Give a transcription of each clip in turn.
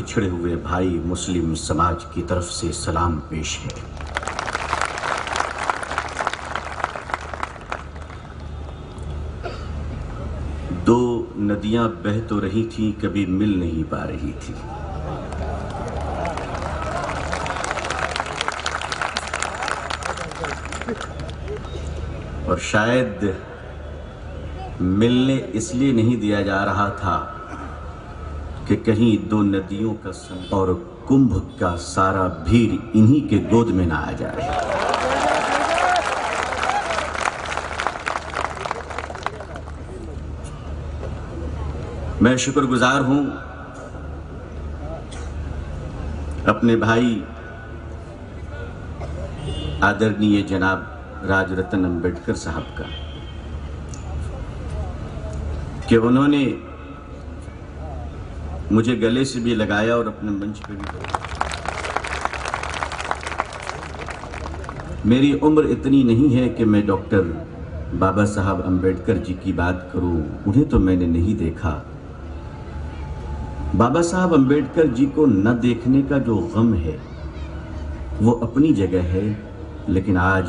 بچھڑے ہوئے بھائی مسلم سماج کی طرف سے سلام پیش ہے۔ دو ندیاں بہہ تو رہی تھیں، کبھی مل نہیں پا رہی تھی۔ اور شاید ملنے اس لیے نہیں دیا جا رہا تھا کہ کہیں دو ندیوں کا سنگم اور کمبھ کا سارا بھیڑ انہی کے گود میں نہ آ جائے۔ میں شکر گزار ہوں اپنے بھائی آدرنیے جناب راج رتن امبیڈکر صاحب کا کہ انہوں نے مجھے گلے سے بھی لگایا اور اپنے منچ پہ بھی۔ میری عمر اتنی نہیں ہے کہ میں ڈاکٹر بابا صاحب امبیڈکر جی کی بات کروں، انہیں تو میں نے نہیں دیکھا۔ بابا صاحب امبیڈکر جی کو نہ دیکھنے کا جو غم ہے وہ اپنی جگہ ہے، لیکن آج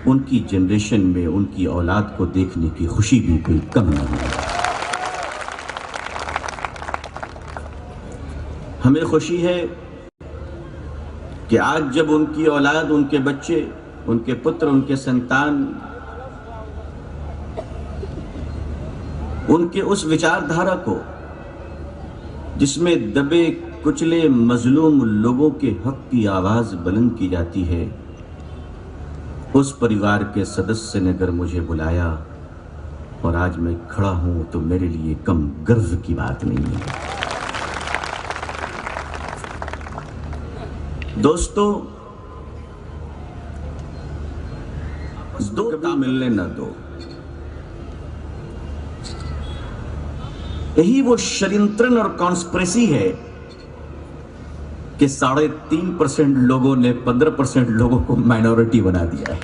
ان کی جنریشن میں ان کی اولاد کو دیکھنے کی خوشی بھی کوئی کم نہیں ہے۔ ہمیں خوشی ہے کہ آج جب ان کی اولاد، ان کے بچے، ان کے پتر، ان کے سنتان ان کے اس وچار دھارا کو جس میں دبے کچلے مظلوم لوگوں کے حق کی آواز بلند کی جاتی ہے، اس پریوار کے سدسیہ نے اگر مجھے بلایا اور آج میں کھڑا ہوں تو میرے لیے کم گرو کی بات نہیں ہے۔ دوستو، دو کبھی ملنے نہ دو، یہی وہ شرنترن اور کانسپریسی ہے کہ 3.5% لوگوں نے 15% لوگوں کو مائنورٹی بنا دیا ہے۔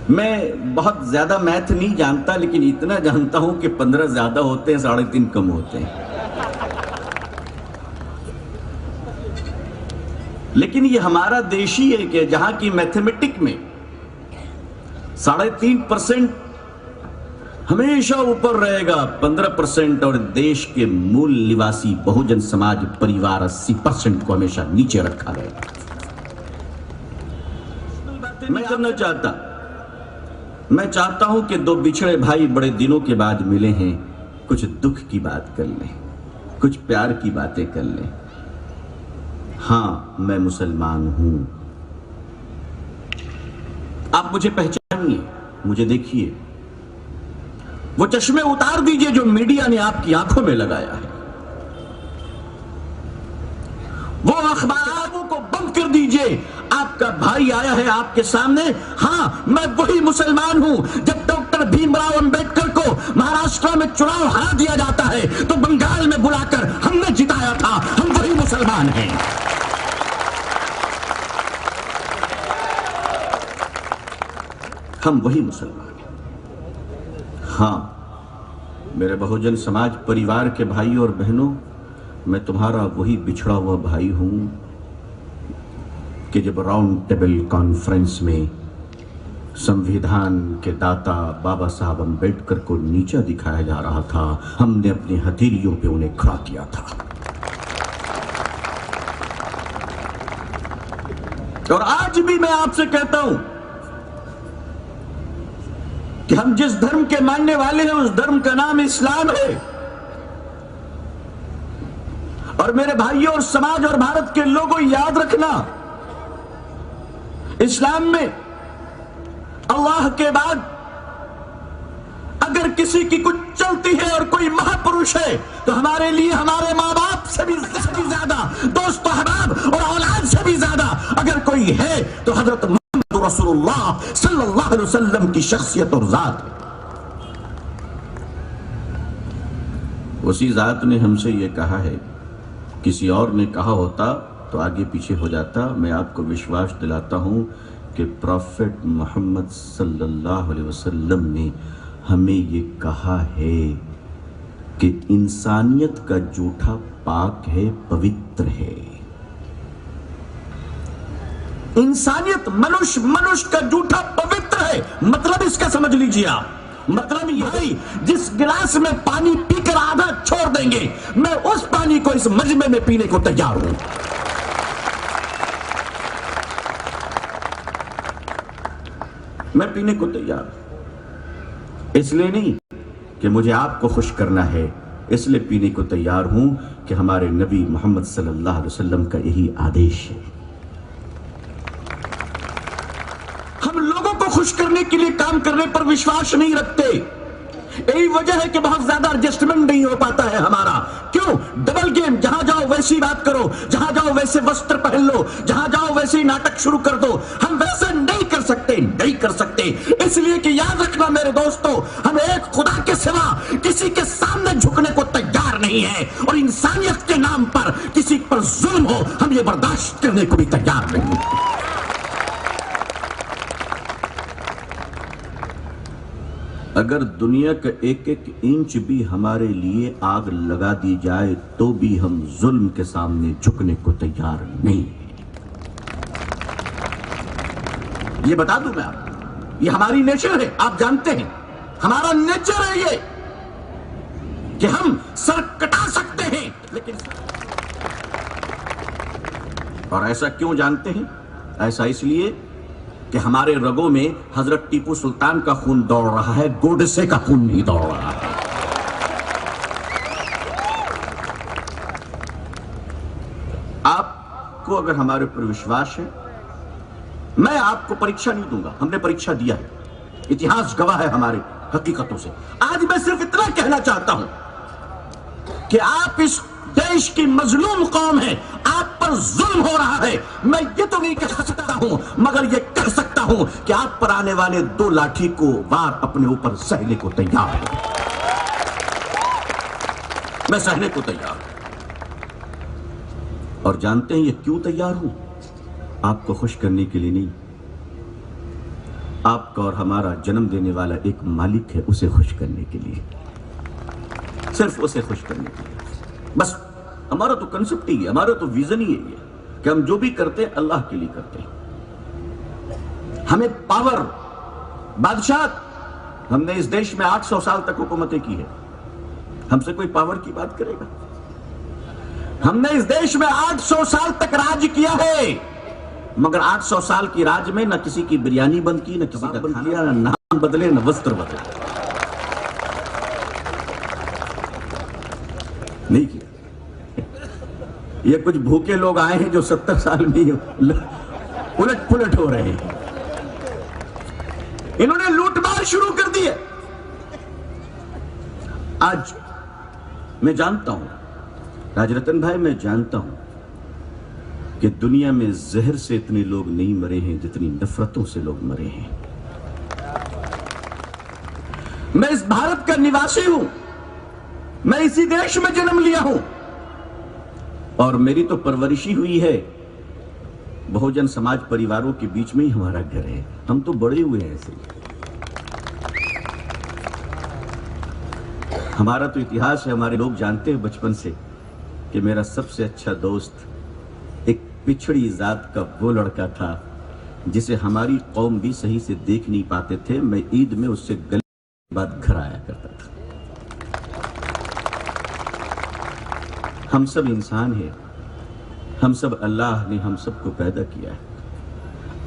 میں بہت زیادہ میتھ نہیں جانتا، لیکن اتنا جانتا ہوں کہ 15 زیادہ ہوتے ہیں، 3.5 کم ہوتے ہیں۔ لیکن یہ ہمارا دیش ہی ہے کہ جہاں کی میتھمیٹک میں 3.5% ہمیشہ اوپر رہے گا، 15% اور دیش کے مول نواسی بہوجن سماج پریوار 80% کو ہمیشہ نیچے رکھا گیا۔ میں کرنا چاہتا، میں چاہتا ہوں کہ دو بچھڑے بھائی بڑے دنوں کے بعد ملے ہیں، کچھ دکھ کی بات کر لیں، کچھ پیار کی باتیں کر لیں۔ ہاں، میں مسلمان ہوں، آپ مجھے پہچانیے، مجھے دیکھیے، وہ چشمے اتار دیجئے جو میڈیا نے آپ کی آنکھوں میں لگایا ہے، وہ اخباروں کو بند کر دیجئے۔ آپ کا بھائی آیا ہے آپ کے سامنے، ہاں میں وہی مسلمان ہوں۔ جب ڈاکٹر بھیم راؤ امبیڈکر کو مہاراشٹر میں چناؤ ہرا دیا جاتا ہے تو بنگال میں بلا کر ہم نے جتایا تھا، ہم وہی مسلمان ہیں۔ ہم وہی مسلمان ہیں۔ ہاں، میرے بہوجن سماج پریوار کے بھائی اور بہنوں، میں تمہارا وہی بچھڑا ہوا بھائی ہوں کہ جب راؤنڈ ٹیبل کانفرنس میں سمویدھان کے داتا بابا صاحب امبیڈکر کو نیچا دکھایا جا رہا تھا، ہم نے اپنی ہتھیلیوں پہ انہیں کھڑا کیا تھا۔ اور آج بھی میں آپ سے کہتا ہوں کہ ہم جس دھرم کے ماننے والے ہیں اس دھرم کا نام اسلام ہے، اور میرے بھائیوں اور سماج اور بھارت کے لوگوں یاد رکھنا، اسلام میں اللہ کے بعد اگر کسی کی کچھ چلتی ہے اور کوئی مہاپروش ہے تو ہمارے لیے ہمارے ماں باپ سے بھی زیادہ، دوست احباب اور اولاد سے بھی زیادہ اگر کوئی ہے تو حضرت محمد رسول اللہ صلی اللہ علیہ وسلم کی شخصیت اور ذات ہے۔ اسی ذات نے ہم سے یہ کہا ہے، کسی اور نے کہا ہوتا تو آگے پیچھے ہو جاتا۔ میں آپ کو وشواس دلاتا ہوں کہ پروفٹ محمد صلی اللہ علیہ وسلم نے ہمیں یہ کہا ہے کہ انسانیت کا جھوٹا پاک ہے، پوتر ہے۔ انسانیت منش کا جھوٹا پوتر ہے۔ مطلب اس کا سمجھ لیجیے آپ، مطلب یہ ہے جس گلاس میں پانی پی کر آدھا چھوڑ دیں گے، میں اس پانی کو اس مجمع میں پینے کو تیار ہوں۔ میں پینے کو تیار ہوں، اس لیے نہیں کہ مجھے آپ کو خوش کرنا ہے، اس لیے پینے کو تیار ہوں کہ ہمارے نبی محمد صلی اللہ علیہ وسلم کا یہی آدیش ہے۔ ہم لوگوں کو خوش کرنے کے لیے کام کرنے پر وشواس نہیں رکھتے، یہی وجہ ہے کہ بہت زیادہ ایڈجسٹمنٹ نہیں ہو پاتا ہے ہمارا۔ کیوں؟ ڈبل گیم، جہاں جاؤ ویسی بات کرو، جہاں جاؤ ویسے وسطر پہن لو، جہاں جاؤ ویسے ناٹک شروع کر دو۔ ہم ویسے نہیں کر سکتے، اس لیے کہ یاد رکھنا میرے دوستو، ہم ایک خدا کے سوا کسی کے سامنے جھکنے کو تیار نہیں ہے، اور انسانیت کے نام پر کسی پر ظلم ہو ہم یہ برداشت کرنے کو بھی تیار نہیں ہیں۔ اگر دنیا کا ایک ایک انچ بھی ہمارے لیے آگ لگا دی جائے تو بھی ہم ظلم کے سامنے جھکنے کو تیار نہیں ہیں۔ یہ بتا دوں میں آپ، یہ ہماری نیچر ہے، آپ جانتے ہیں ہمارا نیچر ہے یہ کہ ہم سر کٹا سکتے ہیں، لیکن اور ایسا کیوں جانتے ہیں؟ ایسا اس لیے کہ ہمارے رگوں میں حضرت ٹیپو سلطان کا خون دوڑ رہا ہے، گوڈسے کا خون نہیں دوڑ رہا ہے۔ آپ کو اگر ہمارے اوپر وشواس ہے، میں آپ کو پریکشا نہیں دوں گا، ہم نے پریکشا دیا ہے، اتہاس گواہ ہے ہمارے حقیقتوں سے۔ آج میں صرف اتنا کہنا چاہتا ہوں کہ آپ اس دیش کی مظلوم قوم ہیں، آپ پر ظلم ہو رہا ہے۔ میں یہ تو نہیں کہہ سکتا ہوں، مگر یہ کہہ سکتا ہوں کہ آپ پر آنے والے 2 لاٹھی کو وار اپنے اوپر سہنے کو تیار ہوں۔ میں سہنے کو تیار ہوں، اور جانتے ہیں یہ کیوں تیار ہوں؟ آپ کو خوش کرنے کے لیے نہیں، آپ کا اور ہمارا جنم دینے والا ایک مالک ہے، اسے خوش کرنے کے لیے، صرف اسے خوش کرنے کے لیے۔ بس ہمارا تو کنسپٹ ہی ہے، ہمارا تو ویژن ہی ہے کہ ہم جو بھی کرتے ہیں اللہ کے لیے کرتے ہیں۔ ہمیں پاور، بادشاہ، ہم نے اس دیش میں 800 سال تک حکومتیں کی ہے، ہم سے کوئی پاور کی بات کرے گا؟ ہم نے اس دیش میں 800 سال تک راج کیا ہے، مگر 800 سال کی راج میں نہ کسی کی بریانی بند کی، نہ کسی کا بند کیا، نہ نام بدلے، نہ وستر بدلے، نہیں کیا۔ یہ کچھ بھوکے لوگ آئے ہیں جو 70 سال میں الٹ پلٹ ہو رہے ہیں، انہوں نے لوٹ مار شروع کر دی ہے۔ آج میں جانتا ہوں راج رتن بھائی، میں جانتا ہوں کہ دنیا میں زہر سے اتنے لوگ نہیں مرے ہیں جتنی نفرتوں سے لوگ مرے ہیں۔ میں اس بھارت کا نواسی ہوں، میں اسی دیش میں جنم لیا ہوں، اور میری تو پرورشی ہوئی ہے بہوجن سماج پریواروں کے بیچ میں ہی ہمارا گھر ہے، ہم تو بڑے ہوئے ہیں ایسے۔ ہمارا تو اتہاس ہے، ہمارے لوگ جانتے ہیں بچپن سے کہ میرا سب سے اچھا دوست ایک پچھڑی ذات کا وہ لڑکا تھا جسے ہماری قوم بھی صحیح سے دیکھ نہیں پاتے تھے۔ میں عید میں اس سے گلے کے بعد گھر آیا کرتا تھا۔ ہم سب انسان ہیں، ہم سب اللہ نے ہم سب کو پیدا کیا ہے۔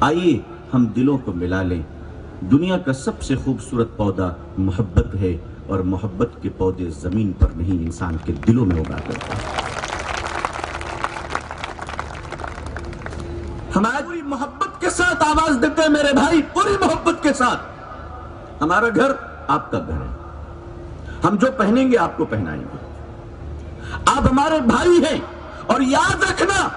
آئیے ہم دلوں کو ملا لیں۔ دنیا کا سب سے خوبصورت پودا محبت ہے، اور محبت کے پودے زمین پر نہیں، انسان کے دلوں میں اگا کرتے ہیں۔ ہماری پوری محبت کے ساتھ آواز دیتے ہیں میرے بھائی، پوری محبت کے ساتھ۔ ہمارا گھر آپ کا گھر ہے، ہم جو پہنیں گے آپ کو پہنائیں گے، آپ ہمارے بھائی ہیں، اور یاد رکھنا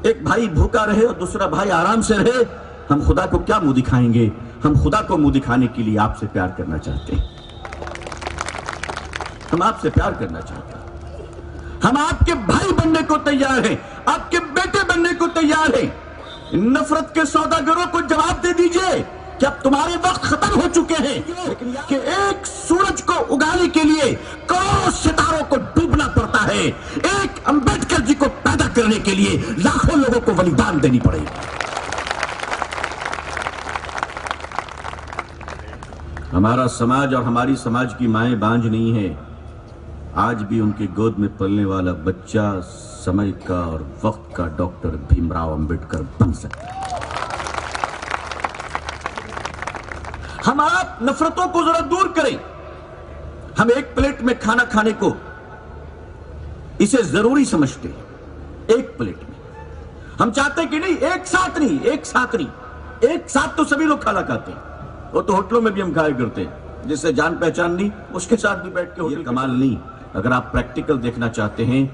ایک بھائی بھوکا رہے اور دوسرا بھائی آرام سے رہے، ہم خدا کو کیا منہ دکھائیں گے؟ ہم خدا کو منہ دکھانے کے لیے آپ سے پیار کرنا چاہتے ہیں، ہم آپ سے پیار کرنا چاہتے ہیں، ہم آپ کے بھائی بننے کو تیار ہیں، آپ کے بیٹے بننے کو تیار ہیں۔ نفرت کے سوداگروں کو جواب دے دیجئے کہ اب تمہارے وقت ختم ہو چکے ہیں کہ ایک سورج کو اگانے کے لیے کروڑوں ستاروں کو ڈوبنا پڑتا ہے، ایک امبیڈکر جی کو پیدا کرنے کے لیے لاکھوں لوگوں کو بلیدان دینی پڑے گی۔ ہمارا سماج اور ہماری سماج کی مائیں بانجھ نہیں ہے، آج بھی ان کی گود میں پلنے والا بچہ سمے کا اور وقت کا ڈاکٹر بھیم راؤ امبیڈکر بن سکتا ہے۔ ہم آپ نفرتوں کو ذرا دور کریں، ہم ایک پلیٹ میں کھانا کھانے کو اسے ضروری سمجھتے ہیں، ایک پلیٹ میں ہم چاہتے کہ نہیں ایک ساتھ تو سبھی لوگ کھانا کھاتے ہیں، وہ تو ہوٹلوں میں بھی ہم کھایا کرتے ہیں، جس سے جان پہچان نہیں اس کے ساتھ بھی بیٹھ کے ہوٹل کمال نہیں۔ اگر آپ پریکٹیکل دیکھنا چاہتے ہیں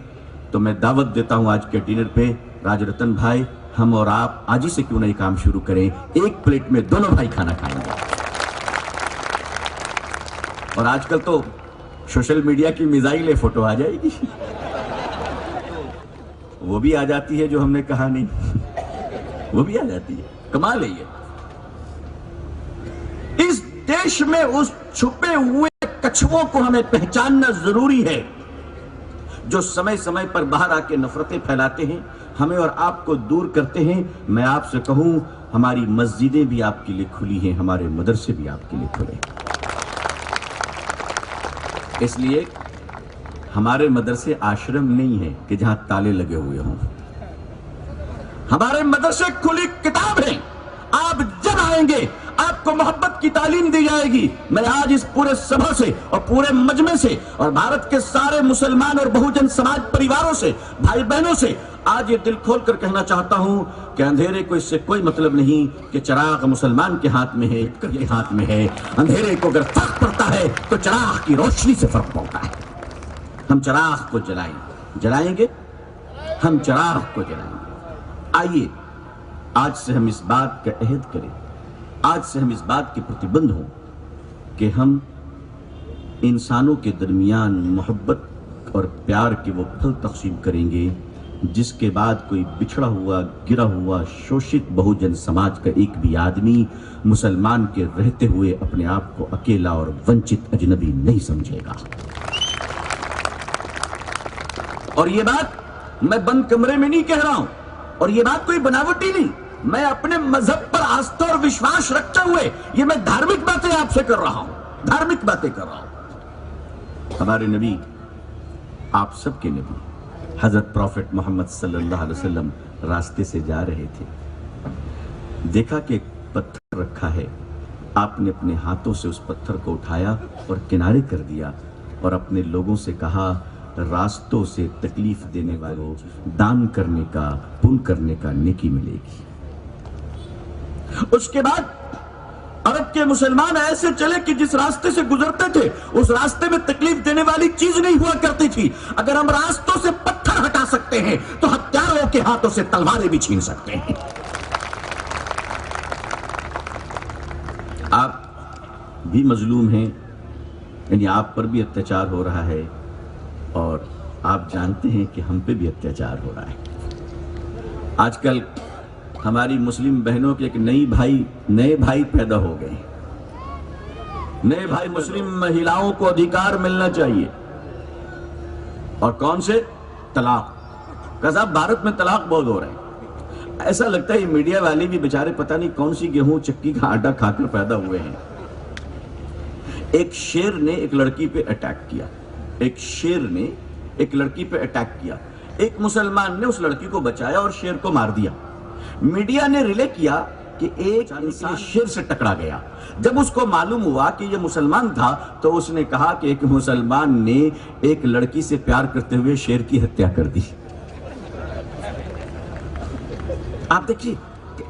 تو میں دعوت دیتا ہوں آج کے ڈنر پہ، راج رتن بھائی ہم اور آپ آج ہی سے کیوں نہ یہ کام شروع کریں، ایک پلیٹ میں دونوں بھائی کھانا کھائیں گے۔ اور آج کل تو سوشل میڈیا کی میزائل فوٹو آ جائے گی، وہ بھی آ جاتی ہے جو ہم نے کہا نہیں، وہ بھی آ جاتی ہے، کمال ہے یہ۔ اس دیش میں اس چھپے ہوئے کچھووں کو ہمیں پہچاننا ضروری ہے جو سمے سمے پر باہر آ کے نفرتیں پھیلاتے ہیں، ہمیں اور آپ کو دور کرتے ہیں۔ میں آپ سے کہوں ہماری مسجدیں بھی آپ کے لیے کھلی ہیں، ہمارے مدرسے بھی آپ کے لیے کھلے ہیں، اس لیے ہمارے مدرسے آشرم نہیں ہیں کہ جہاں تالے لگے ہوئے ہوں، ہمارے مدرسے کھلی کتاب ہیں، آپ جب آئیں گے آپ کو محبت کی تعلیم دی جائے گی۔ میں آج اس پورے سبھا سے اور پورے مجمع سے اور بھارت کے سارے مسلمان اور بہوجن سماج پریواروں سے، بھائی بہنوں سے آج یہ دل کھول کر کہنا چاہتا ہوں کہ اندھیرے کو اس سے کوئی مطلب نہیں کہ چراغ مسلمان کے ہاتھ میں ہے، کے ہاتھ میں ہے۔ اندھیرے کو اگر فرق پڑتا ہے تو چراغ کی روشنی سے فرق پڑتا ہے۔ ہم چراغ کو جلائیں گے، ہم چراغ کو جلائیں گے۔ آئیے آج سے ہم اس بات کا عہد کریں، آج سے ہم اس بات کے پرتیبندھ ہوں کہ ہم انسانوں کے درمیان محبت اور پیار کے وہ پھل تقسیم کریں گے جس کے بعد کوئی بچھڑا ہوا، گرا ہوا، شوشت بہوجن سماج کا ایک بھی آدمی مسلمان کے رہتے ہوئے اپنے آپ کو اکیلا اور ونچت اجنبی نہیں سمجھے گا۔ اور یہ بات میں بند کمرے میں نہیں کہہ رہا ہوں، اور یہ بات کوئی بناوٹی نہیں، میں اپنے مذہب پر آستھا اور وشواس رکھتے ہوئے یہ میں دھارمک باتیں آپ سے کر رہا ہوں، دھارمک باتیں کر رہا ہوں۔ ہمارے نبی، آپ سب کے نبی حضرت پروفٹ محمد صلی اللہ علیہ وسلم راستے سے جا رہے تھے، دیکھا کہ ایک پتھر رکھا ہے، آپ نے اپنے ہاتھوں سے اس پتھر کو اٹھایا اور کنارے کر دیا اور اپنے لوگوں سے کہا راستوں سے تکلیف دینے والوں دان کرنے کا، پن کرنے کا نیکی ملے گی۔ اس کے بعد عرب کے مسلمان ایسے چلے کہ جس راستے سے گزرتے تھے اس راستے میں تکلیف دینے والی چیز نہیں ہوا کرتی تھی۔ اگر ہم راستوں سے پتھر ہٹا سکتے ہیں تو ہتھیاروں کے ہاتھوں سے تلواریں بھی چھین سکتے ہیں۔ آپ بھی مظلوم ہیں، یعنی آپ پر بھی اتیاچار ہو رہا ہے، اور آپ جانتے ہیں کہ ہم پہ بھی اتیاچار ہو رہا ہے۔ آج کل ہماری مسلم بہنوں کے ایک نئے بھائی پیدا ہو گئے، نئے بھائی مسلم مہیلاؤں کو ادھیکار ملنا چاہیے، اور کون سے؟ طلاق کا۔ صاحب بھارت میں طلاق بہت ہو رہے ہیں، ایسا لگتا ہے یہ میڈیا والے بھی بیچارے پتہ نہیں کون سی گیہوں چکی کا آٹا کھا کر پیدا ہوئے ہیں۔ ایک شیر نے ایک لڑکی پہ اٹیک کیا، ایک شیر نے ایک لڑکی پہ اٹیک کیا، ایک مسلمان نے اس لڑکی کو بچایا اور شیر کو مار دیا۔ میڈیا نے ریلے کیا کہ ایک انسان شیر سے ٹکرا گیا۔ جب اس کو معلوم ہوا کہ یہ مسلمان تھا تو اس نے کہا کہ ایک مسلمان نے ایک لڑکی سے پیار کرتے ہوئے شیر کی ہتیا کر دی۔ آپ دیکھیے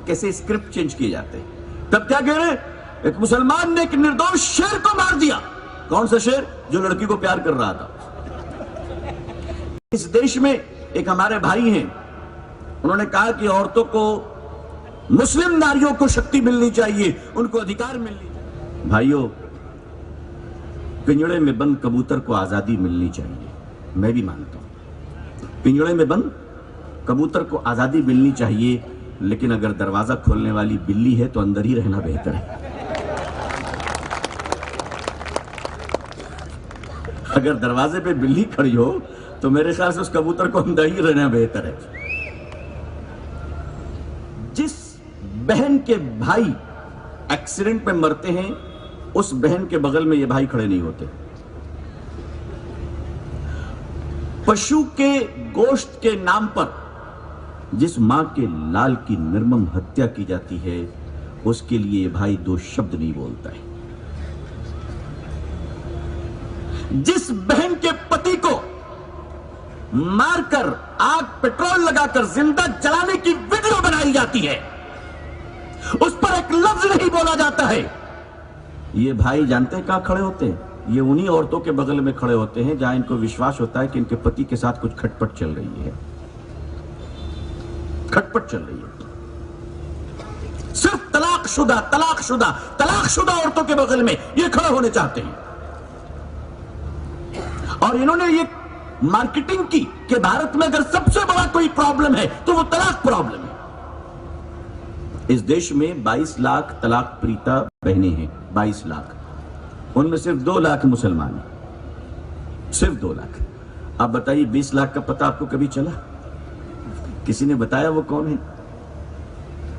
کیسے اسکرپٹ چینج کیے جاتے ہیں۔ تب کیا کہہ رہے ہیں؟ ایک مسلمان نے ایک نردوش شیر کو مار دیا۔ کون سا شیر؟ جو لڑکی کو پیار کر رہا تھا۔ اس دیش میں ایک ہمارے بھائی ہیں، انہوں نے کہا کہ عورتوں کو، مسلم ناریوں کو شکتی ملنی چاہیے، ان کو ادھیکار ملنی چاہیے۔ بھائیوں، پنجڑے میں بند کبوتر کو آزادی ملنی چاہیے، میں بھی مانتا ہوں پنجڑے میں بند کبوتر کو آزادی ملنی چاہیے، لیکن اگر دروازہ کھولنے والی بلی ہے تو اندر ہی رہنا بہتر ہے۔ اگر دروازے پہ بلی کھڑی ہو تو میرے خیال سے اس کبوتر کو اندر ہی رہنا بہتر ہے. جس بہن کے بھائی ایکسیڈنٹ میں مرتے ہیں اس بہن کے بغل میں یہ بھائی کھڑے نہیں ہوتے. پشو کے گوشت کے نام پر جس ماں کے لال کی نرمم ہتیا کی جاتی ہے اس کے لیے یہ بھائی دو شبد نہیں بولتا ہے. جس بہن کے پتی کو مار کر آگ پیٹرول لگا کر زندہ جلانے کی ویڈیو بنائی جاتی ہے اس پر ایک لفظ نہیں بولا جاتا ہے. یہ بھائی جانتے ہیں کہاں کھڑے ہوتے ہیں؟ یہ انہی عورتوں کے بغل میں کھڑے ہوتے ہیں جہاں ان کو وشواس ہوتا ہے کہ ان کے پتی کے ساتھ کچھ کھٹپٹ چل رہی ہے. کھٹپٹ چل رہی ہے. صرف طلاق شدہ عورتوں کے بغل میں یہ کھڑے ہونے چاہتے ہیں. اور انہوں نے یہ مارکیٹنگ کی کہ بھارت میں اگر سب سے بڑا کوئی پرابلم ہے تو وہ طلاق پرابلم ہے. اس دیش میں 22 لاکھ طلاق پریتا بہنیں ہیں. 22 لاکھ. ان میں صرف 2 لاکھ مسلمان ہیں. صرف 2 لاکھ. آپ بتائیے 20 لاکھ کا پتہ آپ کو کبھی چلا؟ کسی نے بتایا وہ کون ہے؟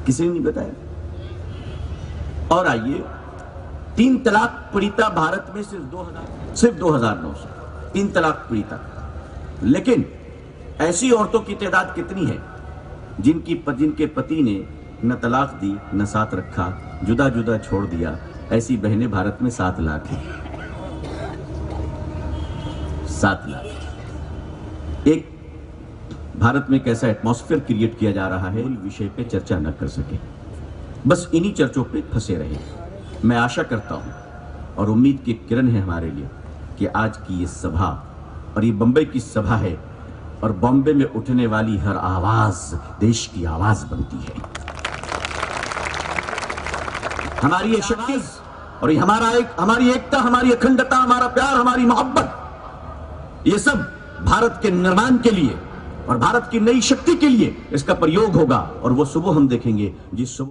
کسی نے نہیں بتایا. اور آئیے 3 طلاق پریتا بھارت میں صرف 2,900 3 طلاق پریتا. لیکن ایسی عورتوں کی تعداد کتنی ہے جن کے پتی نے نہ طلاق دی نہ ساتھ رکھا، جدا جدا چھوڑ دیا؟ ایسی بہنیں بھارت میں 7 لاکھ ہیں. 7 لاکھ. ایک بھارت میں کیسا ایٹماسفیئر کریٹ کیا جا رہا ہے وشے پہ چرچا نہ کر سکے، بس انہی چرچوں پہ پھنسے رہے. میں آشا کرتا ہوں اور امید کی کرن ہے ہمارے لیے کہ آج کی یہ سبھا، اور یہ بمبئی کی سبھا ہے، اور بامبے میں اٹھنے والی ہر آواز دیش کی آواز بنتی ہے. ہماری یہ شکیز اور یہ ہماری ایکتا، ہماری اکھنڈتا، ہمارا پیار، ہماری محبت، یہ سب بھارت کے نرمان کے لیے اور بھارت کی نئی شکتی کے لیے اس کا پریوگ ہوگا. اور وہ صبح ہم دیکھیں گے جس صبح